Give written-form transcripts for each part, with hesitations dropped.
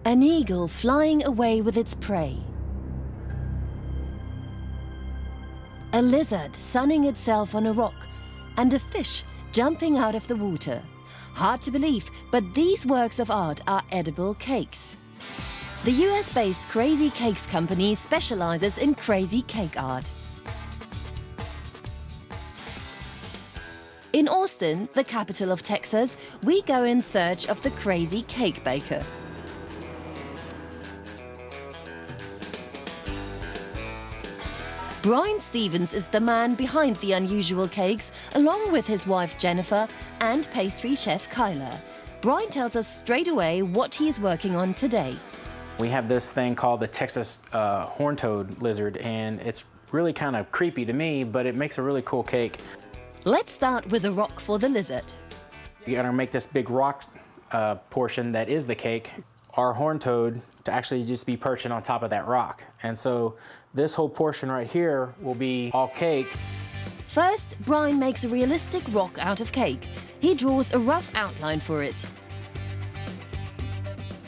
An eagle flying away with its prey. A lizard sunning itself on a rock, and a fish jumping out of the water. Hard to believe, but these works of art are edible cakes. The US-based Crazy Cakes company specializes in crazy cake art. In Austin, the capital of Texas, we go in search of the crazy cake baker. Brian Stevens is the man behind the unusual cakes, along with his wife Jennifer and pastry chef Kyla. Brian tells us straight away what he is working on today. We have this thing called the Texas horn-toad lizard, and it's really kind of creepy to me, but it makes a really cool cake. Let's start with a rock for the lizard. You're gonna make this big rock portion that is the cake. Our horn-toad to actually just be perching on top of that rock. And so this whole portion right here will be all cake. First, Brian makes a realistic rock out of cake. He draws a rough outline for it.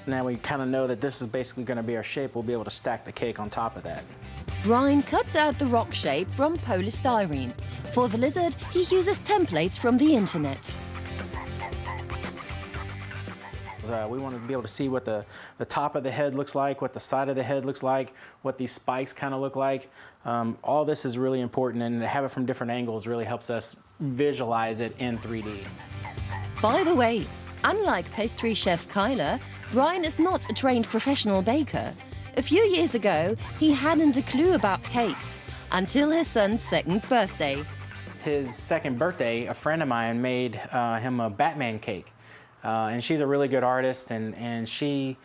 Now we kind of know that this is basically gonna be our shape. We'll be able to stack the cake on top of that. Brian cuts out the rock shape from polystyrene. For the lizard, he uses templates from the internet. We want to be able to see what the top of the head looks like, what the side of the head looks like, what these spikes kind of look like. All this is really important, and to have it from different angles really helps us visualize it in 3D. By the way, unlike pastry chef Kyla, Brian is not a trained professional baker. A few years ago, he hadn't a clue about cakes until his son's second birthday. His second birthday, a friend of mine made him a Batman cake. And she's a really good artist, and she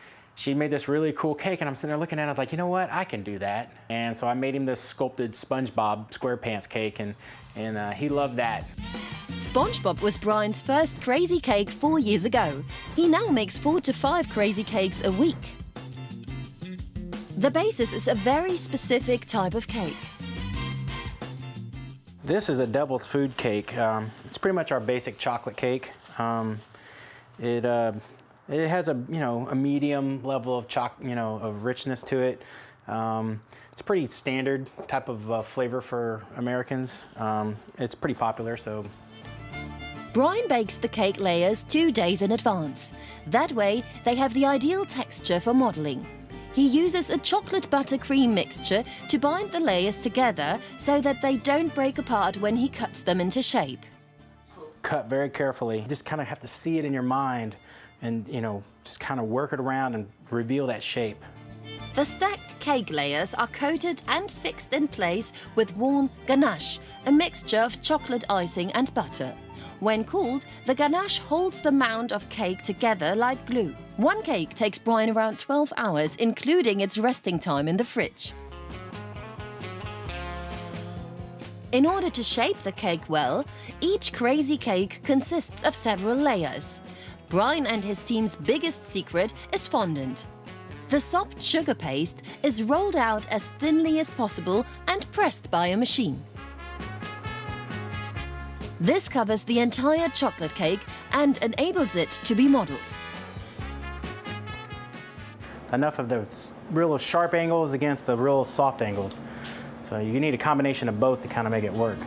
made this really cool cake, and I'm sitting there looking at it, I was like, you know what, I can do that. And so I made him this sculpted SpongeBob SquarePants cake, and he loved that. SpongeBob was Brian's first crazy cake 4 years ago. He now makes 4 to 5 crazy cakes a week. The basis is a very specific type of cake. This is a devil's food cake. It's pretty much our basic chocolate cake. It has a medium level of of richness to it. It's pretty standard type of flavor for Americans. It's pretty popular, so. Brian bakes the cake layers 2 days in advance. That way, they have the ideal texture for modeling. He uses a chocolate buttercream mixture to bind the layers together so that they don't break apart when he cuts them into shape. Cut very carefully. You just kind of have to see it in your mind and, just kind of work it around and reveal that shape. The stacked cake layers are coated and fixed in place with warm ganache, a mixture of chocolate icing and butter. When cooled, the ganache holds the mound of cake together like glue. One cake takes Brian around 12 hours, including its resting time in the fridge. In order to shape the cake well, each crazy cake consists of several layers. Brian and his team's biggest secret is fondant. The soft sugar paste is rolled out as thinly as possible and pressed by a machine. This covers the entire chocolate cake and enables it to be modeled. Enough of the real sharp angles against the real soft angles. So you need a combination of both to kind of make it work.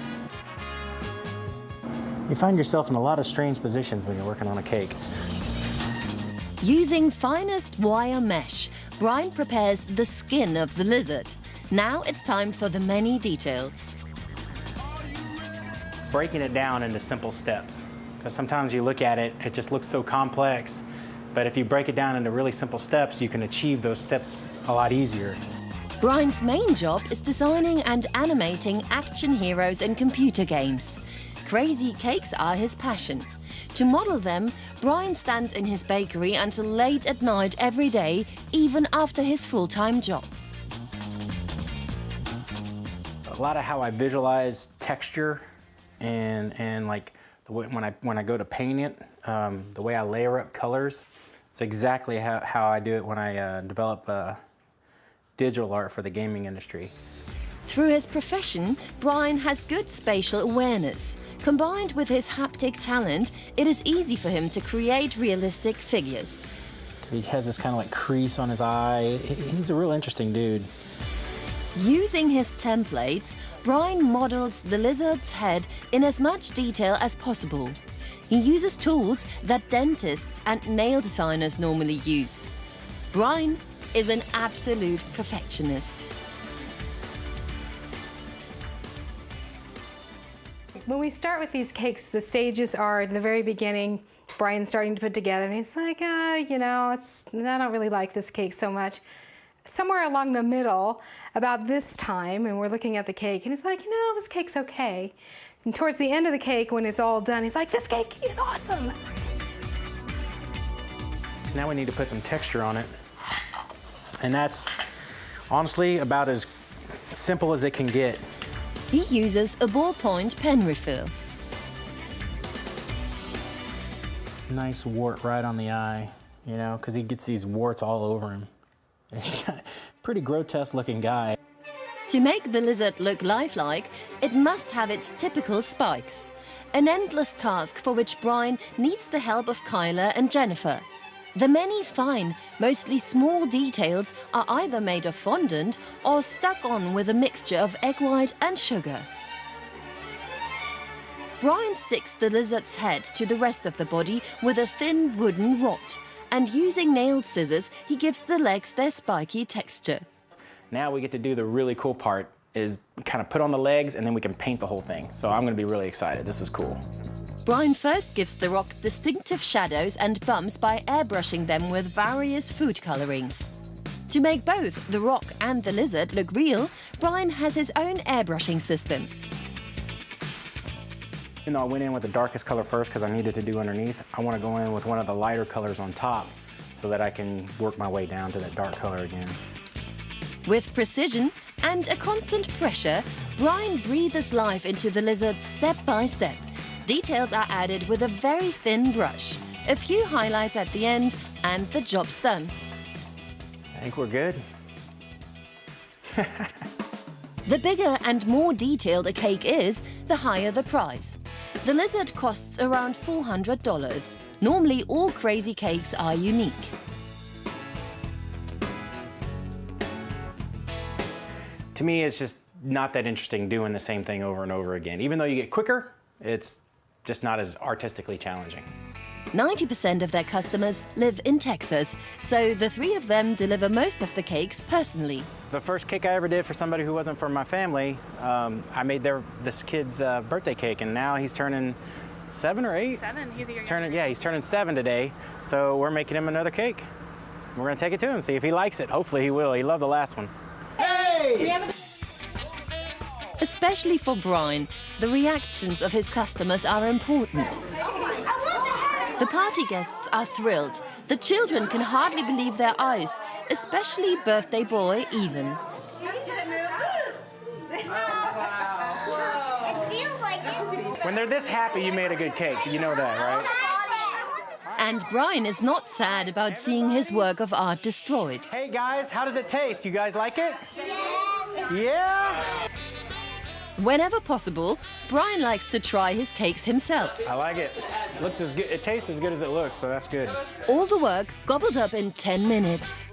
You find yourself in a lot of strange positions when you're working on a cake. Using finest wire mesh, Brian prepares the skin of the lizard. Now it's time for the many details. Breaking it down into simple steps. Because sometimes you look at it, it just looks so complex. But if you break it down into really simple steps, you can achieve those steps a lot easier. Brian's main job is designing and animating action heroes in computer games. Crazy cakes are his passion. To model them, Brian stands in his bakery until late at night every day, even after his full-time job. A lot of how I visualize texture and like the way, when I go to paint it, the way I layer up colors, it's exactly how I do it when I develop digital art for the gaming industry. Through his profession, Brian has good spatial awareness. Combined with his haptic talent, it is easy for him to create realistic figures. He has this kind of like crease on his eye. He's a real interesting dude. Using his templates, Brian models the lizard's head in as much detail as possible. He uses tools that dentists and nail designers normally use. Brian is an absolute perfectionist. When we start with these cakes, the stages are in the very beginning, Brian's starting to put together, and he's like, you know, I don't really like this cake so much. Somewhere along the middle, about this time, and we're looking at the cake, and he's like, you know, this cake's okay. And towards the end of the cake, when it's all done, he's like, this cake is awesome. So now we need to put some texture on it. And that's honestly about as simple as it can get. He uses a ballpoint pen refill. Nice wart right on the eye, you know, because he gets these warts all over him. He's got a pretty grotesque looking guy. To make the lizard look lifelike, it must have its typical spikes. An endless task for which Brian needs the help of Kyla and Jennifer. The many fine, mostly small details are either made of fondant or stuck on with a mixture of egg white and sugar. Brian sticks the lizard's head to the rest of the body with a thin wooden rod, and using nailed scissors, he gives the legs their spiky texture. Now we get to do the really cool part, is kind of put on the legs and then we can paint the whole thing. So I'm gonna be really excited. This is cool. Brian first gives the rock distinctive shadows and bumps by airbrushing them with various food colorings. To make both the rock and the lizard look real, Brian has his own airbrushing system. Even though I went in with the darkest color first because I needed to do underneath, I want to go in with one of the lighter colors on top so that I can work my way down to that dark color again. With precision and a constant pressure, Brian breathes life into the lizard step by step. Details are added with a very thin brush. A few highlights at the end, and the job's done. I think we're good. The bigger and more detailed a cake is, the higher the price. The lizard costs around $400. Normally, all crazy cakes are unique. To me, it's just not that interesting doing the same thing over and over again. Even though you get quicker, it's just not as artistically challenging. 90% of their customers live in Texas, so the three of them deliver most of the cakes personally. The first cake I ever did for somebody who wasn't from my family, I made this kid's birthday cake, and now he's turning 7 or 8? 7, he's a year Yeah, he's turning 7 today, so we're making him another cake. We're gonna take it to him, see if he likes it. Hopefully he will. He loved the last one. Hey! Especially for Brian, the reactions of his customers are important. The party guests are thrilled. The children can hardly believe their eyes, especially birthday boy Even. When they're this happy, you made a good cake. You know that, right? And Brian is not sad about seeing his work of art destroyed. Hey guys, how does it taste? You guys like it? Yes. Yeah? Whenever possible, Brian likes to try his cakes himself. I like it. Looks as good. It tastes as good as it looks, so that's good. All the work gobbled up in 10 minutes.